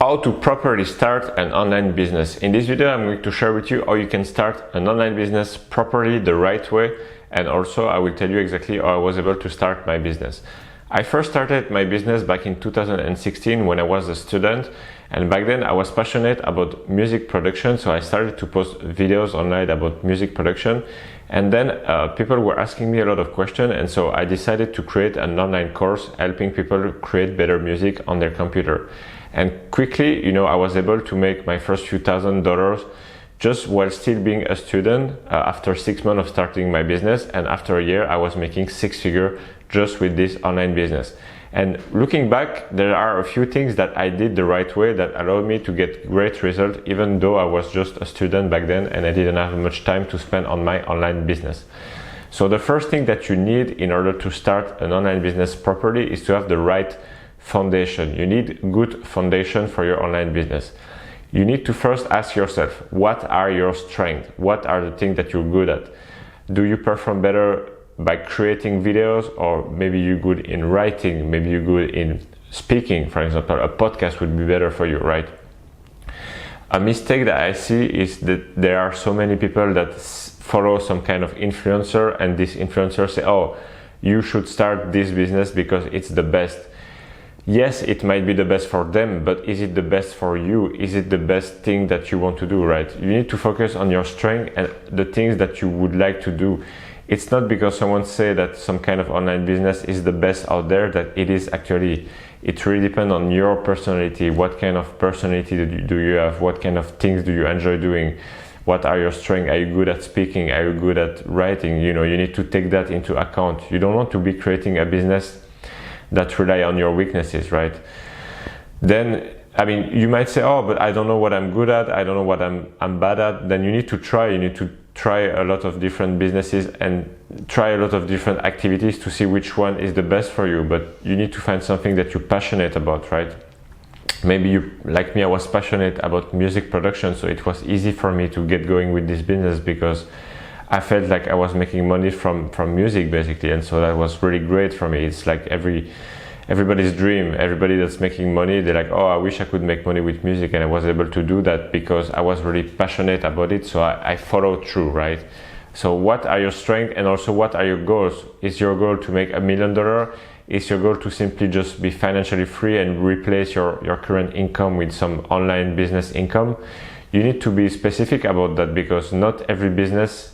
How to properly start an online business. In this video, I'm going to share with you how you can start an online business properly, the right way, and also I will tell you exactly how I was able to start my business. I first started my business back in 2016 when I was a student, and back then I was passionate about music production, so I started to post videos online about music production, and then people were asking me a lot of questions, and so I decided to create an online course helping people create better music on their computer. And quickly, I was able to make my first few $1,000s just while still being a student after 6 months of starting my business, and after a year I was making 6 figures just with this online business. And looking back, there are a few things that I did the right way that allowed me to get great results, even though I was just a student back then and I didn't have much time to spend on my online business. So the first thing that you need in order to start an online business properly is to have the right foundation. You need good foundation for your online business. You need to first ask yourself, what are your strengths? What are the things that you're good at? Do you perform better by creating videos, or maybe you're good in writing, maybe you're good in speaking? For example, a podcast would be better for you, right? A mistake that I see is that there are so many people that follow some kind of influencer, and this influencer say, oh, you should start this business because it's the best. Yes, it might be the best for them, but is it the best for you? Is it the best thing that you want to do, right? You need to focus on your strength and the things that you would like to do. It's not because someone say that some kind of online business is the best out there that it is actually. It really depends on your personality. What kind of personality do you have? What kind of things do you enjoy doing? What are your strengths? Are you good at speaking? Are you good at writing? You need to take that into account. You don't want to be creating a business that rely on your weaknesses, right? Then, you might say, oh, but I don't know what I'm good at, I don't know what I'm bad at. Then you need to try a lot of different businesses and try a lot of different activities to see which one is the best for you. But you need to find something that you're passionate about, right? Maybe you, like me, I was passionate about music production, so it was easy for me to get going with this business because I felt like I was making money from music basically, and so that was really great for me. It's like everybody's dream. Everybody that's making money, they're like, oh, I wish I could make money with music, and I was able to do that because I was really passionate about it, so I followed through, right? So what are your strengths, and also what are your goals? Is your goal to make $1 million? Is your goal to simply just be financially free and replace your current income with some online business income? You need to be specific about that because not every business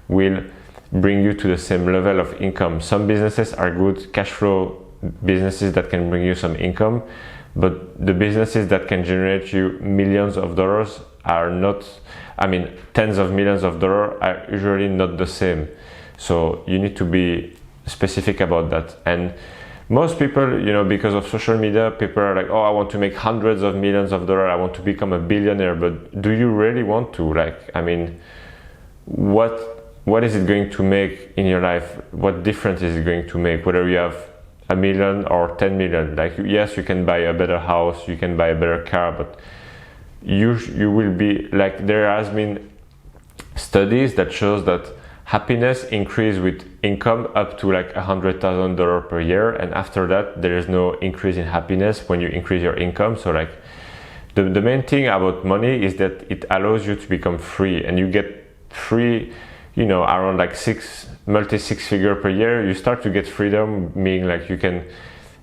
will bring you to the same level of income. Some businesses are good cash flow businesses that can bring you some income, but the businesses that can generate you millions of dollars are not, tens of millions of dollars are usually not the same. So you need to be specific about that. And most people, because of social media, people are like, oh, I want to make hundreds of millions of dollars, I want to become a billionaire. But do you really want to? What is it going to make in your life? What difference is it going to make? Whether you have $1 million or 10 million, yes, you can buy a better house, you can buy a better car, but you will be there has been studies that shows that happiness increase with income up to $100,000 per year, and after that there is no increase in happiness when you increase your income. So the main thing about money is that it allows you to become free, and you get free around six figure per year. You start to get freedom, meaning you can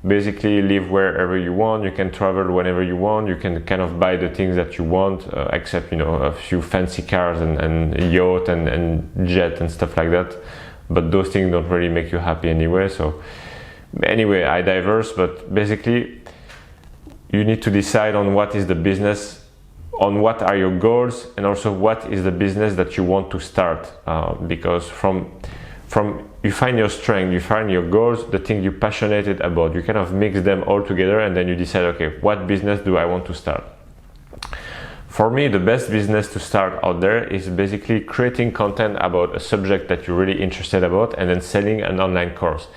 basically live wherever you want, you can travel whenever you want, you can kind of buy the things that you want, except a few fancy cars and yacht and jet and stuff like that, but those things don't really make you happy anyway. So anyway, I diverse, but basically you need to decide on what is the business, on what are your goals, and also what is the business that you want to start, because from you find your strength, you find your goals, the thing you're passionate about, you kind of mix them all together, and then you decide, okay, what business do I want to start? For me, the best business to start out there is basically creating content about a subject that you're really interested about and then selling an online course.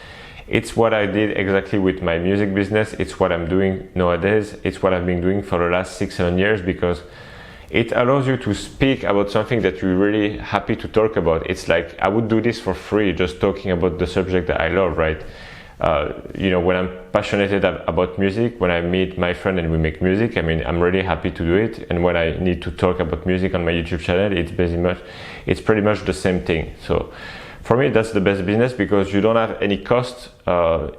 It's what I did exactly with my music business. It's what I'm doing nowadays. It's what I've been doing for the last 6-7 years, because it allows you to speak about something that you're really happy to talk about. It's like I would do this for free, just talking about the subject that I love, right? When I'm passionate about music, when I meet my friend and we make music, I mean, I'm really happy to do it. And when I need to talk about music on my YouTube channel, it's pretty much the same thing. So for me, that's the best business because you don't have any cost.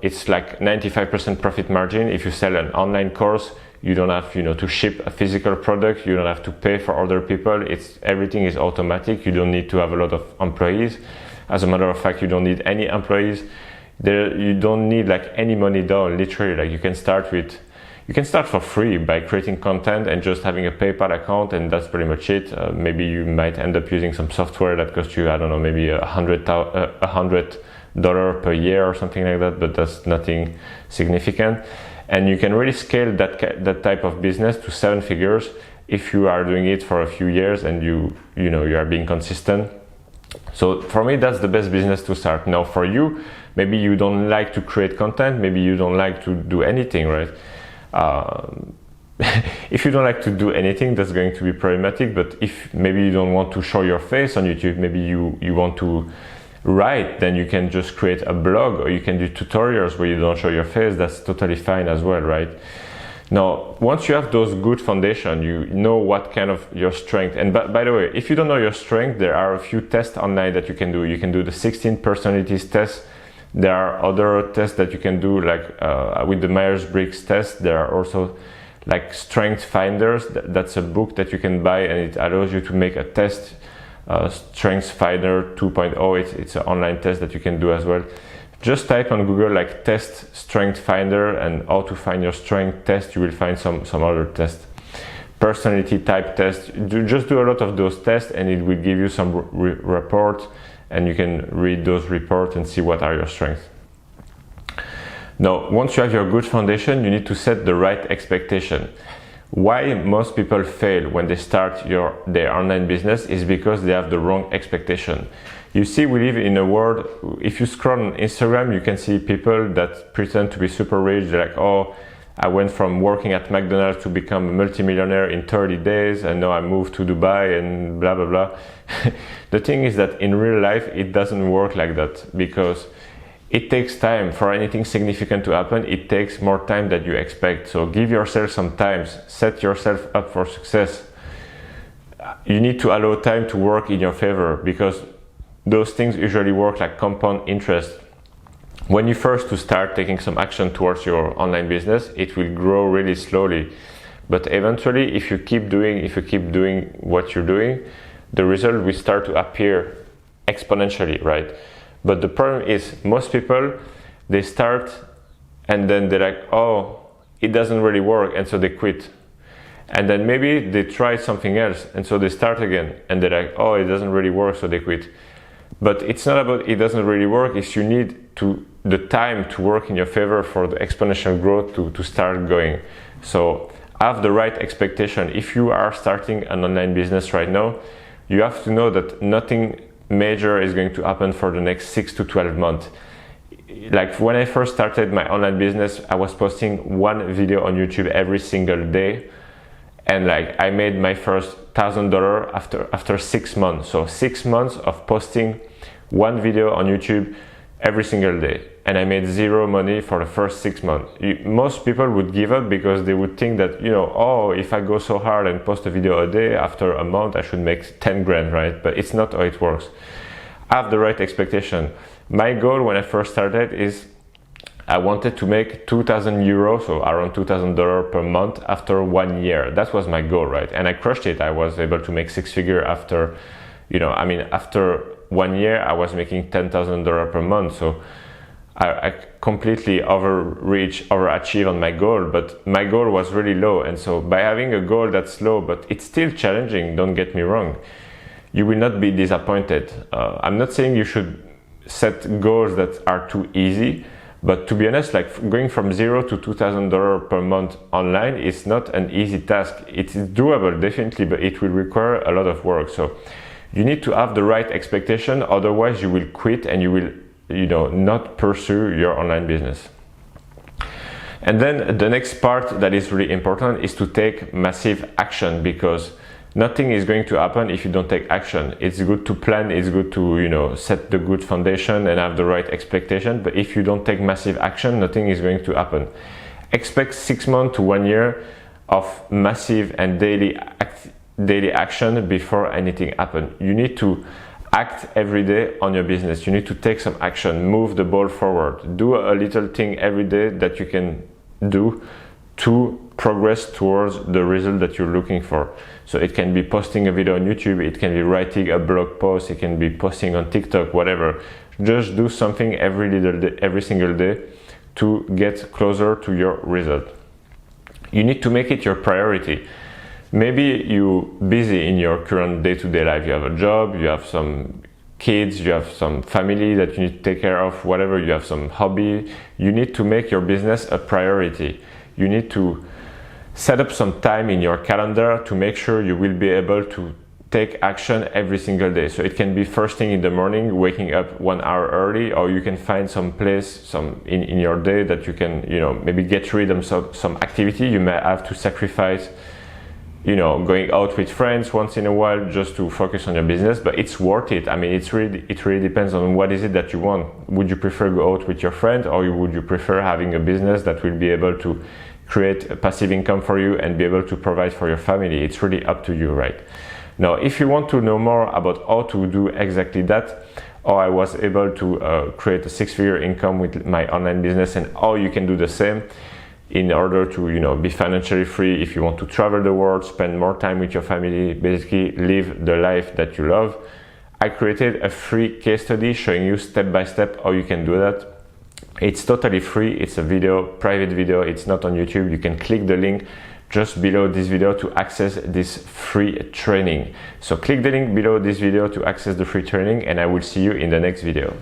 It's like 95% profit margin. If you sell an online course, you don't have, to ship a physical product. You don't have to pay for other people. Everything is automatic. You don't need to have a lot of employees. As a matter of fact, you don't need any employees. You don't need like any money down, literally. Like you can start for free by creating content and just having a PayPal account, and that's pretty much it. Maybe you might end up using some software that costs you, I don't know, maybe $100 per year or something like that, but that's nothing significant. And you can really scale that type of business to 7 figures if you are doing it for a few years and you are being consistent. So for me, that's the best business to start. Now for you, maybe you don't like to create content, maybe you don't like to do anything, right? If you don't like to do anything, that's going to be problematic. But if maybe you don't want to show your face on YouTube, maybe you want to write, then you can just create a blog, or you can do tutorials where you don't show your face. That's totally fine as well, right? Now, once you have those good foundation, you know what kind of your strength. And by the way, if you don't know your strength, there are a few tests online that you can do. You can do the 16 personalities test. There are other tests that you can do, like with the Myers-Briggs test. There are also like strength finders. That's a book that you can buy, and it allows you to make a test. Strength Finder 2.0. It's an online test that you can do as well. Just type on Google like test strength finder and how to find your strength test. You will find some other tests. Personality type test. Just do a lot of those tests and it will give you some report, and you can read those reports and see what are your strengths. Now, once you have your good foundation, you need to set the right expectation. Why most people fail when they start their online business is because they have the wrong expectation. You see, we live in a world, if you scroll on Instagram, you can see people that pretend to be super rich. They're like, oh, I went from working at McDonald's to become a multimillionaire in 30 days, and now I moved to Dubai and blah, blah, blah. The thing is that in real life, it doesn't work like that, because it takes time for anything significant to happen. It takes more time than you expect. So give yourself some time, set yourself up for success. You need to allow time to work in your favor, because those things usually work like compound interest. When you first start taking some action towards your online business, it will grow really slowly. But eventually, if you keep doing what you're doing, the result will start to appear exponentially, right? But the problem is, most people, they start and then they're like, oh, it doesn't really work, and so they quit. And then maybe they try something else, and so they start again, and they're like, oh, it doesn't really work, so they quit. But it's not about it doesn't really work, it's you need the time to work in your favor for the exponential growth to start going. So have the right expectation. If you are starting an online business right now, you have to know that nothing major is going to happen for the next 6 to 12 months. Like when I first started my online business, I was posting one video on YouTube every single day, and like I made my first $1,000 after 6 months. So 6 months of posting one video on YouTube every single day, and I made zero money for the first 6 months. Most people would give up because they would think that, oh, if I go so hard and post a video a day, after a month I should make 10 grand, right? But it's not how it works. Have the right expectation. My goal when I first started is I wanted to make 2,000 euros, so around $2,000 per month after 1 year. That was my goal, right? And I crushed it. I was able to make 6 figures after, after 1 year I was making $10,000 per month. So I completely overachieved on my goal, but my goal was really low. And so by having a goal that's low, but it's still challenging, don't get me wrong, you will not be disappointed. I'm not saying you should set goals that are too easy, but to be honest, like going from $0 to $2,000 per month online is not an easy task. It is doable, definitely, but it will require a lot of work. So you need to have the right expectation, otherwise you will quit and you will, not pursue your online business. And then the next part that is really important is to take massive action, because nothing is going to happen if you don't take action. It's good to plan, it's good to, you know, set the good foundation and have the right expectation, but if you don't take massive action, nothing is going to happen. Expect 6 months to 1 year of massive and daily action before anything happens. You need to act every day on your business. You need to take some action, move the ball forward, do a little thing every day that you can do to progress towards the result that you're looking for. So it can be posting a video on YouTube, it can be writing a blog post, it can be posting on TikTok, whatever. Just do something every single day to get closer to your result. You need to make it your priority. Maybe you're busy in your current day-to-day life. You have a job, you have some kids, you have some family that you need to take care of, whatever, you have some hobby. You need to make your business a priority. You need to set up some time in your calendar to make sure you will be able to take action every single day. So it can be first thing in the morning, waking up 1 hour early, or you can find some place in your day that you can, you know, maybe get rid of some activity. You may have to sacrifice, you know, going out with friends once in a while just to focus on your business, but it's worth it. I mean, it really depends on what is it that you want. Would you prefer go out with your friend, or would you prefer having a business that will be able to create a passive income for you and be able to provide for your family? It's really up to you, right? Now, if you want to know more about how to do exactly that, how I was able to create a 6-figure income with my online business, and how you can do the same in order to, you know, be financially free if you want to travel the world, spend more time with your family, basically live the life that you love, I created a free case study showing you step by step how you can do that. It's totally free. It's a video, private video. It's not on YouTube. You can click the link just below this video to access this free training. So click the link below this video to access the free training, and I will see you in the next video.